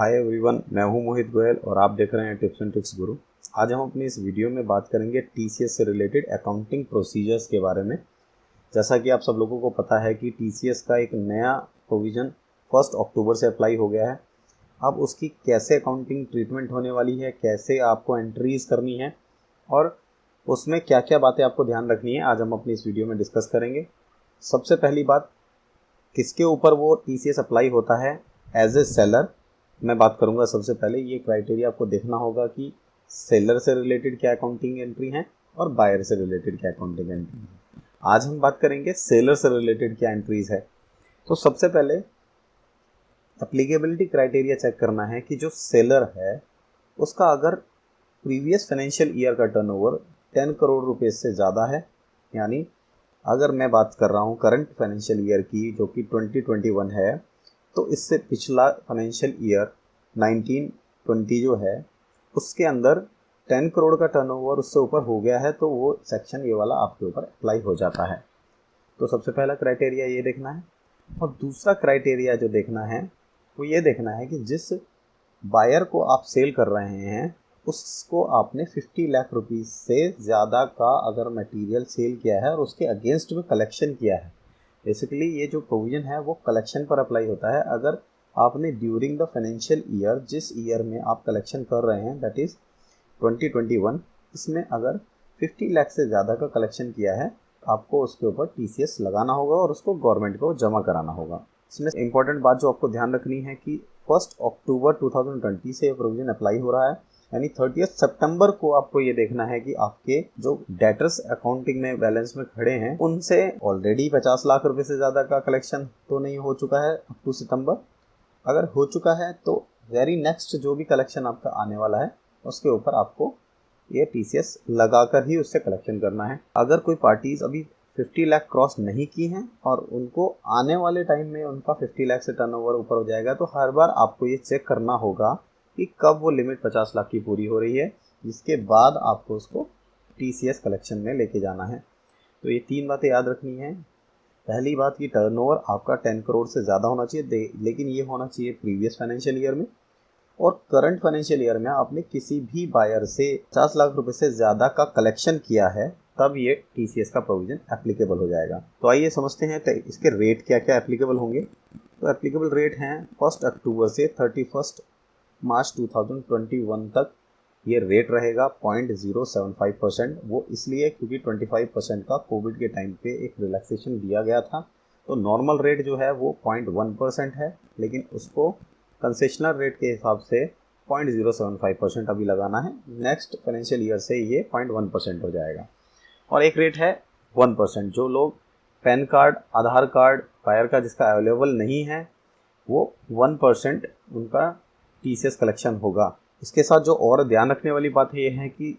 Hi everyone, मैं हूं मोहित गोयल और आप देख रहे हैं टिप्स एंड ट्रिक्स गुरु। आज हम अपनी इस वीडियो में बात करेंगे टीसीएस से रिलेटेड अकाउंटिंग प्रोसीजर्स के बारे में। जैसा कि आप सब लोगों को पता है कि टीसीएस का एक नया प्रोविज़न 1 अक्टूबर से अप्लाई हो गया है। अब उसकी कैसे अकाउंटिंग ट्रीटमेंट होने वाली है, कैसे आपको एंट्रीज करनी है और उसमें क्या क्या बातें आपको ध्यान रखनी है, आज हम अपनी इस वीडियो में डिस्कस करेंगे। सबसे पहली बात, किसके ऊपर वो टीसीएस अप्लाई होता है एज ए सेलर, मैं बात करूंगा। सबसे पहले ये क्राइटेरिया आपको देखना होगा कि सेलर से रिलेटेड क्या अकाउंटिंग एंट्री है और बायर से रिलेटेड क्या अकाउंटिंग एंट्री है। आज हम बात करेंगे सेलर से रिलेटेड क्या एंट्रीज है। तो सबसे पहले एप्लीकेबिलिटी क्राइटेरिया चेक करना है कि जो सेलर है उसका अगर प्रीवियस फाइनेंशियल ईयर का टर्नओवर 10 करोड़ रुपए से ज़्यादा है, यानी अगर मैं बात कर रहा हूँ करंट फाइनेंशियल ईयर की जो कि 2021 है, तो इससे पिछला फाइनेंशियल ईयर 1920 जो है उसके अंदर 10 करोड़ का टर्नओवर उससे ऊपर हो गया है, तो वो सेक्शन ये वाला आपके ऊपर अप्लाई हो जाता है। तो सबसे पहला क्राइटेरिया ये देखना है। और दूसरा क्राइटेरिया जो देखना है वो ये देखना है कि जिस बायर को आप सेल कर रहे हैं उसको आपने 50 लाख रुपीज़ से ज़्यादा का अगर मटेरियल सेल किया है और उसके अगेंस्ट में कलेक्शन किया है। बेसिकली ये जो प्रोविज़न है वो कलेक्शन पर अप्लाई होता है। अगर आपने ड्यूरिंग द फाइनेंशियल ईयर, जिस ईयर में आप कलेक्शन कर रहे हैं दैट इज़ 2021, इसमें अगर 50 लाख से ज़्यादा का कलेक्शन किया है, आपको उसके ऊपर टीसीएस लगाना होगा और उसको गवर्नमेंट को जमा कराना होगा। इसमें इंपॉर्टेंट बात जो आपको ध्यान रखनी है कि 1 अक्टूबर 2020 से ये प्रोविज़न अप्लाई हो रहा है, यानी 30 सितंबर को आपको ये देखना है कि आपके जो डेटर्स अकाउंटिंग में बैलेंस में खड़े हैं उनसे ऑलरेडी 50 लाख रुपए से ज़्यादा का कलेक्शन तो नहीं हो चुका है अप टू सितंबर। अगर हो चुका है तो वेरी नेक्स्ट जो भी कलेक्शन आपका आने वाला है उसके ऊपर आपको ये टीसीएस लगाकर ही उससे कलेक्शन करना है। अगर कोई पार्टीज अभी 50 लाख क्रॉस नहीं की हैं और उनको आने वाले टाइम में उनका 50 लाख से टर्नओवर ऊपर हो जाएगा, तो हर बार आपको ये चेक करना होगा कि कब वो लिमिट 50 लाख की पूरी हो रही है, जिसके बाद आपको उसको टीसीएस कलेक्शन में लेके जाना है। तो ये 3 बातें याद रखनी है। पहली बात कि टर्नओवर आपका 10 करोड़ से ज़्यादा होना चाहिए, लेकिन ये होना चाहिए प्रीवियस फाइनेंशियल ईयर में। और करंट फाइनेंशियल ईयर में आपने किसी भी बायर से 50 लाख रुपए से ज़्यादा का कलेक्शन किया है, तब ये टीसीएस का प्रोविज़न एप्लीकेबल हो जाएगा। तो आइए समझते हैं तो इसके रेट क्या क्या एप्लीकेबल होंगे। तो एप्लीकेबल रेट हैं 1 अक्टूबर से 31 मार्च 2021 तक ये रेट रहेगा 0.075%। वो इसलिए क्योंकि 25% का कोविड के टाइम पे एक रिलैक्सेशन दिया गया था। तो नॉर्मल रेट जो है वो 0.1% है, लेकिन उसको कंसेशनल रेट के हिसाब से 0.075% अभी लगाना है। नेक्स्ट फाइनेंशियल ईयर से ये 0.1% हो जाएगा। और एक रेट है 1%। जो लोग पैन कार्ड, आधार कार्ड बायर का जिसका अवेलेबल नहीं है, वो 1% उनका टीसीएस कलेक्शन होगा। इसके साथ जो और ध्यान रखने वाली बात ये है कि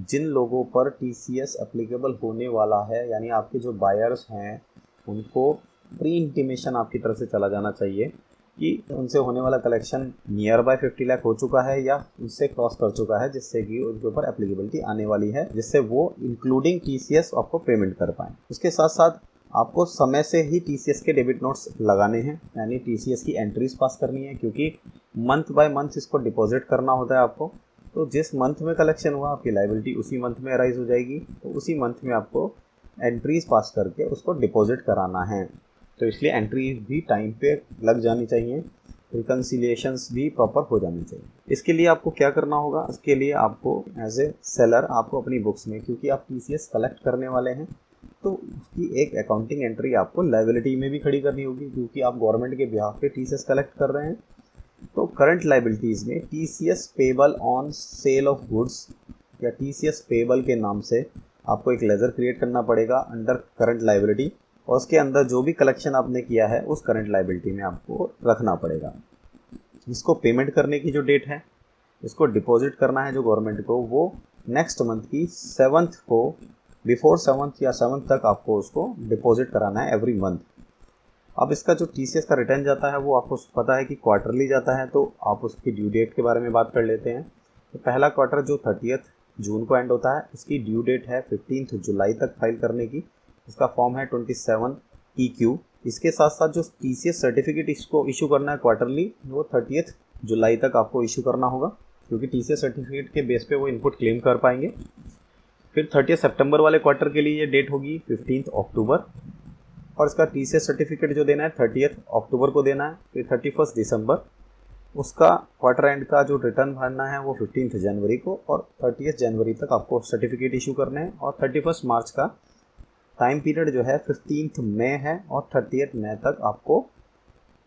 जिन लोगों पर टीसीएस एप्लीकेबल होने वाला है, यानी आपके जो बायर्स हैं, उनको प्री इंटीमेशन आपकी तरफ से चला जाना चाहिए कि उनसे होने वाला कलेक्शन नियर बाय 50 लाख हो चुका है या उससे क्रॉस कर चुका है, जिससे कि उनके ऊपर एप्लीकेबिलिटी आने वाली है, जिससे वो इंक्लूडिंग टीसीएस आपको पेमेंट कर पाएँ। उसके साथ साथ आपको समय से ही टीसीएस के डेबिट नोट्स लगाने हैं, यानी टीसीएस की एंट्रीज पास करनी है, क्योंकि मंथ बाय मंथ इसको डिपॉजिट करना होता है आपको। तो जिस मंथ में कलेक्शन हुआ आपकी लायबिलिटी उसी मंथ में अराइज हो जाएगी, तो उसी मंथ में आपको एंट्रीज पास करके उसको डिपॉजिट कराना है। तो इसलिए एंट्रीज भी टाइम पे लग जानी चाहिए, रिकन्सिलिएशंस भी प्रॉपर हो जानी चाहिए। इसके लिए आपको क्या करना होगा, इसके लिए आपको एज ए सेलर आपको अपनी बुक्स में, क्योंकि आप टीसीएस कलेक्ट करने वाले हैं, तो उसकी एक अकाउंटिंग एंट्री आपको लायबिलिटी में भी खड़ी करनी होगी, क्योंकि आप गवर्नमेंट के बिहाफ पे टीसीएस कलेक्ट कर रहे हैं। तो करंट लायबिलिटीज़ में TCS payable on sale of goods या टीसीएस पेबल के नाम से आपको एक लेजर क्रिएट करना पड़ेगा अंडर करंट लायबिलिटी, और उसके अंदर जो भी कलेक्शन आपने किया है उस करंट लायबिलिटी में आपको रखना पड़ेगा। इसको पेमेंट करने की जो डेट है, इसको डिपॉजिट करना है जो गवर्नमेंट को, वो नेक्स्ट मंथ की 7th को, बिफोर 7th या 7th तक आपको उसको डिपॉजिट कराना है एवरी मंथ। अब इसका जो टीसीएस का रिटर्न जाता है वो आपको पता है कि क्वार्टरली जाता है, तो आप उसकी ड्यू डेट के बारे में बात कर लेते हैं। तो पहला क्वार्टर जो 30 जून को एंड होता है, उसकी ड्यू डेट है 15 जुलाई तक फाइल करने की। इसका फॉर्म है 27 EQ। इसके साथ साथ जो टीसीएस सर्टिफिकेट इसको इशू करना है क्वार्टरली, वो 30 जुलाई तक आपको इशू करना होगा, क्योंकि टीसीएस सर्टिफिकेट के बेस पे वो इनपुट क्लेम कर पाएंगे। फिर 30 सितंबर वाले क्वार्टर के लिए ये डेट होगी 15 अक्टूबर, और इसका टीसीएस सर्टिफिकेट जो देना है 30 अक्टूबर को देना है। फिर 31 दिसंबर उसका क्वार्टर एंड का जो रिटर्न भरना है वो 15 जनवरी को, और 30 जनवरी तक आपको सर्टिफिकेट इशू करने हैं। और 31 मार्च का टाइम पीरियड जो है 15 मई है, और 30 मई तक आपको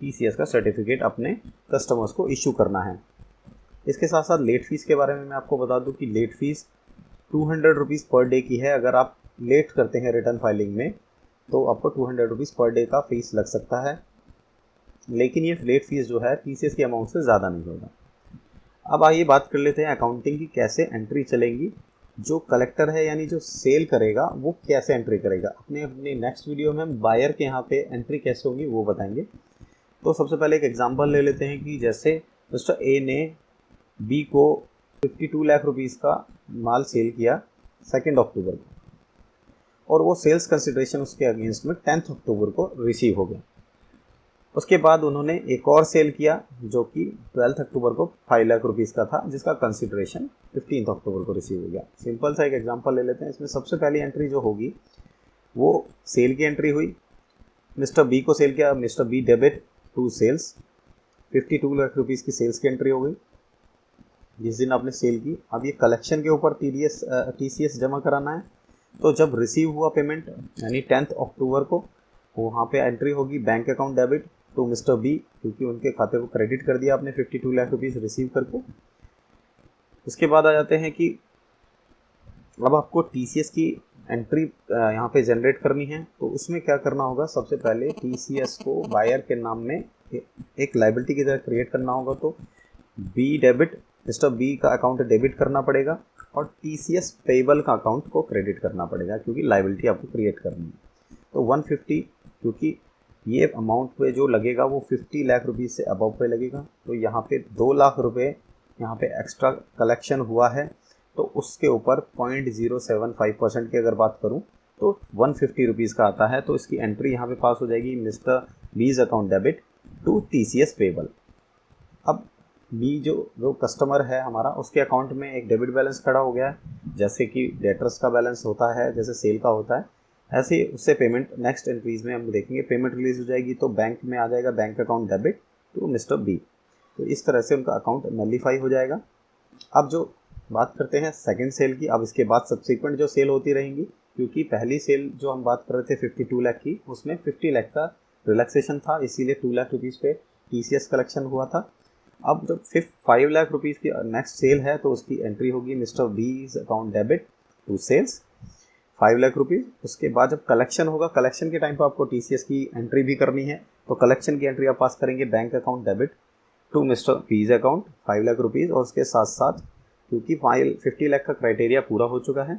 टीसीएस का सर्टिफिकेट अपने कस्टमर्स को इशू करना है। इसके साथ साथ लेट फीस के बारे में मैं आपको बता दूं कि late fees 200 rupees per day की है। अगर आप लेट करते हैं रिटर्न फाइलिंग में तो आपको 200 रुपीज़ पर डे का फीस लग सकता है, लेकिन ये लेट फीस जो है टीसीएस के अमाउंट से ज़्यादा नहीं होगा। अब आइए बात कर लेते हैं अकाउंटिंग की कैसे एंट्री चलेंगी। जो कलेक्टर है यानी जो सेल करेगा वो कैसे एंट्री करेगा, अपने नेक्स्ट वीडियो में हम बायर के यहाँ पे एंट्री कैसे होगी वो बताएंगे। तो सबसे पहले एक एग्जांपल ले लेते हैं कि जैसे मिस्टर ए ने बी को 52 लाख रुपीज़ का माल सेल किया 2 अक्टूबर को, और वो सेल्स कंसिडरेशन उसके अगेंस्ट में 10 अक्टूबर को रिसीव हो गया। उसके बाद उन्होंने एक और सेल किया जो कि 12 अक्टूबर को 5 लाख रुपीज़ का था, जिसका कंसिडरेशन 15 अक्टूबर को रिसीव हो गया। सिंपल सा एक एग्जांपल ले लेते हैं। इसमें सबसे पहली एंट्री जो होगी वो सेल की एंट्री हुई। मिस्टर बी को सेल किया, Mister B debit to sales, 52 lakh rupees की सेल्स की एंट्री हो गई जिस दिन आपने सेल की। अब ये कलेक्शन के ऊपर टीसीएस जमा कराना है। तो जब रिसीव हुआ पेमेंट यानी 10 अक्टूबर को, वहाँ पे एंट्री होगी bank account debit to Mister B, क्योंकि उनके खाते को क्रेडिट कर दिया आपने 52 लाख रुपीज़ रिसीव करके। इसके बाद आ जाते हैं कि अब आपको टीसीएस की एंट्री यहाँ पे जनरेट करनी है। तो उसमें क्या करना होगा, सबसे पहले टीसीएस को बायर के नाम में एक लायबिलिटी की तरह क्रिएट करना होगा। तो बी डेबिट, मिस्टर बी का अकाउंट डेबिट करना पड़ेगा, और टीसीएस पेबल का अकाउंट को क्रेडिट करना पड़ेगा, क्योंकि लायबिलिटी आपको क्रिएट करनी है। तो 150, क्योंकि ये अमाउंट पे जो लगेगा वो 50 लाख रुपीज़ से अबव पे लगेगा। तो यहाँ पे 2 लाख रुपए यहाँ पे एक्स्ट्रा कलेक्शन हुआ है, तो उसके ऊपर 0.075% की अगर बात करूँ तो 150 रुपीज़ का आता है। तो इसकी एंट्री यहाँ पे पास हो जाएगी, Mister B's account debit to TCS payable. अब बी जो कस्टमर है हमारा, उसके अकाउंट में एक डेबिट बैलेंस खड़ा हो गया है, जैसे कि डेटर्स का बैलेंस होता है, जैसे सेल का होता है, ऐसे ही उससे पेमेंट नेक्स्ट एंट्रीज में हम देखेंगे। पेमेंट रिलीज हो जाएगी तो बैंक में आ जाएगा bank account debit to Mister B. तो इस तरह से उनका अकाउंट नलीफाई हो जाएगा। अब जो बात करते हैं सेकंड सेल की। अब इसके बाद सब्सिक्वेंट जो सेल होती रहेंगी, क्योंकि पहली सेल जो हम बात कर रहे थे 52 लाख की, उसमें 50 लाख का रिलैक्सेशन था, इसीलिए 2 लाख रुपीज़ पे टीसीएस कलेक्शन हुआ था। अब जब 5 लाख रुपीज़ की नेक्स्ट सेल है तो उसकी एंट्री होगी Mister B's account debit to sales 5 lakh rupees. उसके बाद जब कलेक्शन होगा, कलेक्शन के टाइम पर आपको टीसीएस की एंट्री भी करनी है, तो कलेक्शन की एंट्री आप पास करेंगे bank account debit to Mister B's account 5 lakh rupees. और उसके साथ साथ क्योंकि 50 लाख का क्राइटेरिया पूरा हो चुका है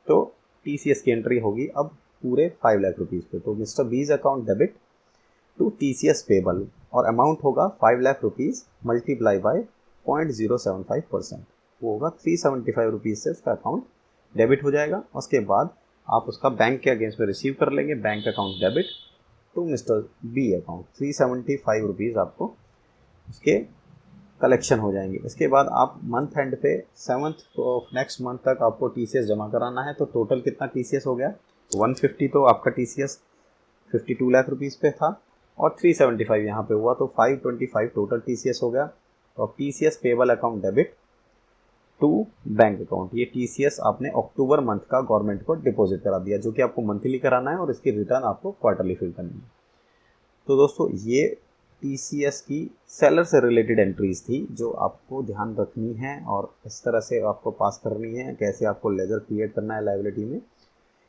तो टीसीएस की एंट्री होगी अब पूरे 5 लाख रुपीज़ पे। तो Mister B's account debit to TCS payable, और अमाउंट होगा 5 लाख रुपीज़ मल्टीप्लाई बाय 0.075%, वो होगा 375 रुपीज़ से उसका अकाउंट डेबिट हो जाएगा। उसके बाद आप उसका बैंक के अगेंस्ट में रिसीव कर लेंगे bank account debit to Mister B account 375 rupees आपको उसके कलेक्शन हो जाएंगे। इसके बाद आप मंथ एंड पे 7th ऑफ नेक्स्ट मंथ तक आपको टीसीएस जमा कराना है। तो टोटल कितना टीसीएस हो गया, 150 तो आपका टीसीएस 52 लाख रुपीज़ पे था और 375 यहाँ पे हुआ, तो 525 टोटल टीसीएस हो गया। तो अब TCS payable account debit to bank account, ये टीसीएस आपने अक्टूबर मंथ का गवर्नमेंट को डिपॉजिट करा दिया, जो कि आपको मंथली कराना है और इसकी रिटर्न आपको क्वार्टरली फिल करनी है। तो दोस्तों ये टीसीएस की सेलर से रिलेटेड एंट्रीज थी जो आपको ध्यान रखनी है और इस तरह से आपको पास करनी है, कैसे आपको लेजर क्रिएट करना है लायबिलिटी में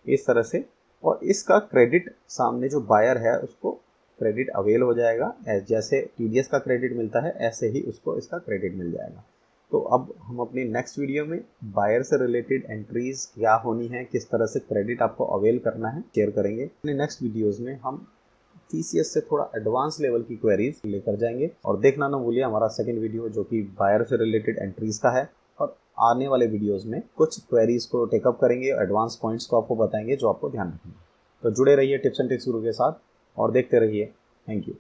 इस तरह से। और इसका क्रेडिट सामने जो बायर है उसको क्रेडिट अवेल हो जाएगा, जैसे टीडीएस का क्रेडिट मिलता है ऐसे ही उसको इसका क्रेडिट मिल जाएगा। तो अब हम अपनी नेक्स्ट वीडियो में बायर से रिलेटेड एंट्रीज क्या होनी है, किस तरह से क्रेडिट आपको अवेल करना है, शेयर करेंगे। अपने नेक्स्ट वीडियोस में हम टीसीएस से थोड़ा एडवांस लेवल की क्वेरीज लेकर जाएंगे। और देखना ना भूलिए हमारा सेकंड वीडियो जो कि बायर से रिलेटेड एंट्रीज का है, और आने वाले वीडियोस में कुछ क्वेरीज को टेकअप करेंगे, एडवांस पॉइंट्स को आपको बताएंगे जो आपको ध्यान रखना है। तो जुड़े रहिए टिप्स एंड ट्रिक्स गुरु के साथ और देखते रहिए। Thank you.